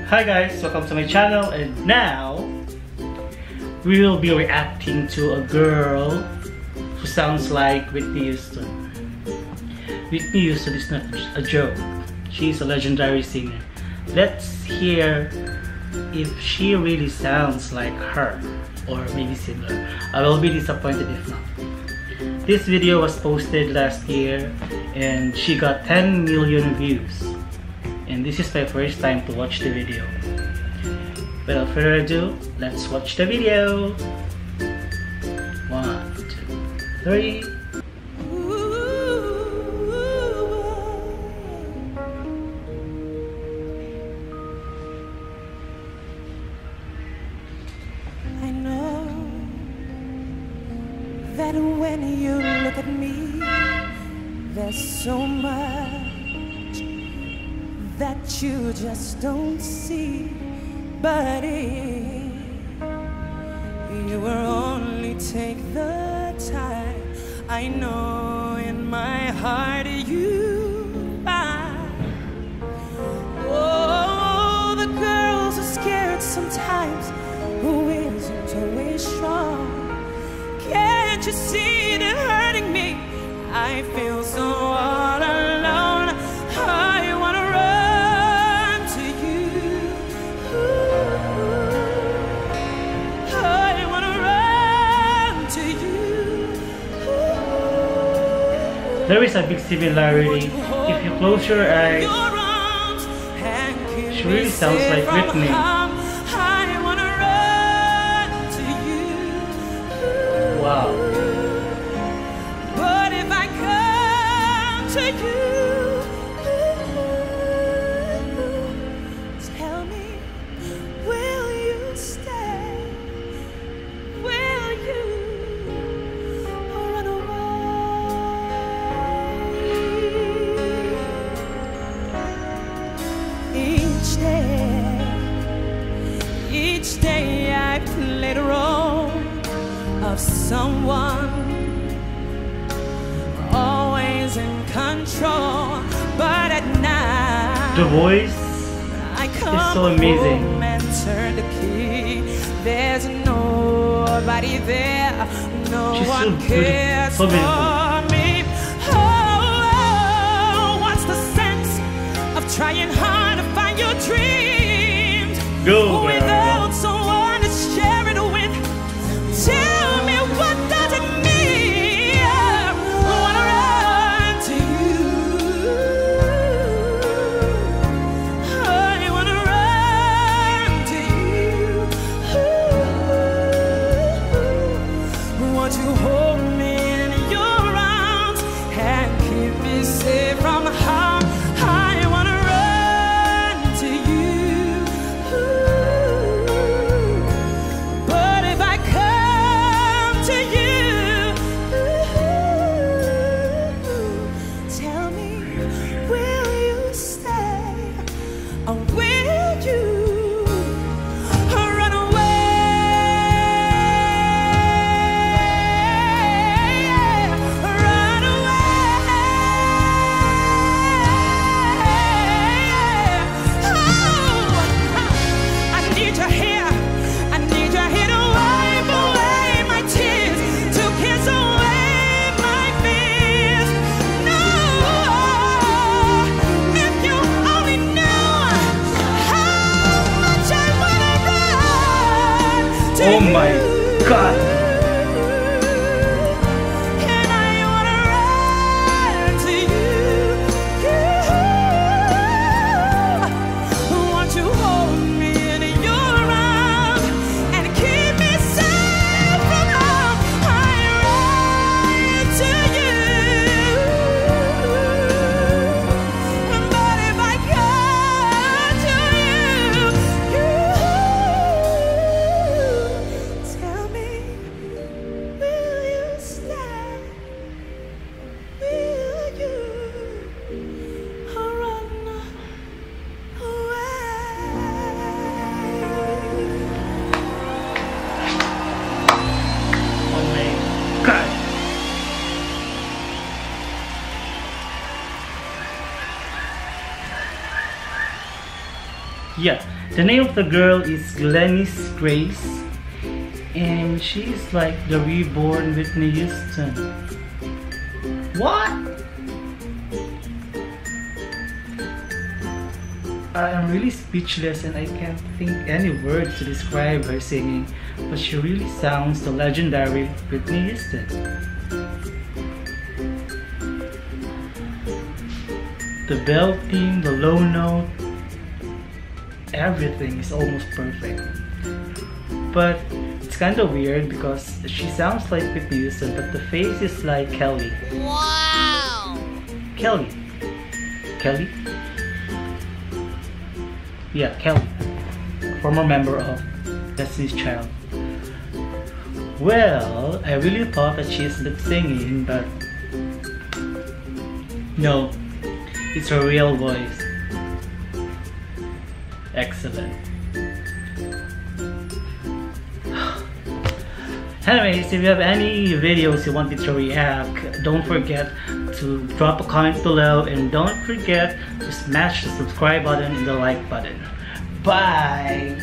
Hi guys, welcome to my channel, and now we will be reacting to a girl who sounds like Whitney Houston. Whitney Houston is not a joke. She's a legendary singer. Let's hear if she really sounds like her or maybe similar. I will be disappointed if not. This video was posted last year and she got 10 million views. And this is my first time to watch the video. Without further ado, let's watch the video. 1, 2, 3. I know that when you look at me, there's so much that you just don't see. But if you will only take the time, I know in my heart you find. Oh, the girls are scared sometimes, who isn't always strong. Can't you see they're hurting me? I feel so all alone. I wanna run to you. I wanna run to you. There is a big similarity. If you close your eyes, she really sounds like Whitney. Wow. But if I come to you, tell me, will you stay? Will you run away? Each day I play the role of someone always in control, but at night The voice I come is so amazing. home and turn the key. There's nobody there, no She's so one beautiful, cares so beautiful. for me. Oh, what's the sense of trying hard to find your dreams Go, girl. without someone to share it with? Tell me, what does it mean? I wanna run to you. I wanna run to you. Won't you hold me in your arms and keep me safe from harm? I wanna run to you. But if I come to you, tell me, will you stay or will you run away? Run away. Oh, I need you here. I need you here to wipe away my tears, to kiss away my fears. No, if you only knew how much I wanna run to Oh my God. And I wanna run to you. Won't you hold me in your arms and keep me safe from harm? I run to you. But if I come to you, tell me, Yeah, the name of the girl is Glennis Grace, and she's like the reborn Whitney Houston. What? I am really speechless and I can't think any words to describe her singing, but she really sounds the legendary Whitney Houston. The belting, the low note, everything is almost perfect. But it's kind of weird because she sounds like Whitney Houston, but the face is like Kelly. Wow! Kelly? Yeah, Kelly, former member of Destiny's Child. Well, I really thought that she's lip singing, but no, it's her real voice. Excellent. Anyways, if you have any videos you want me to react, don't forget to drop a comment below and don't forget to smash the subscribe button and the like button. Bye!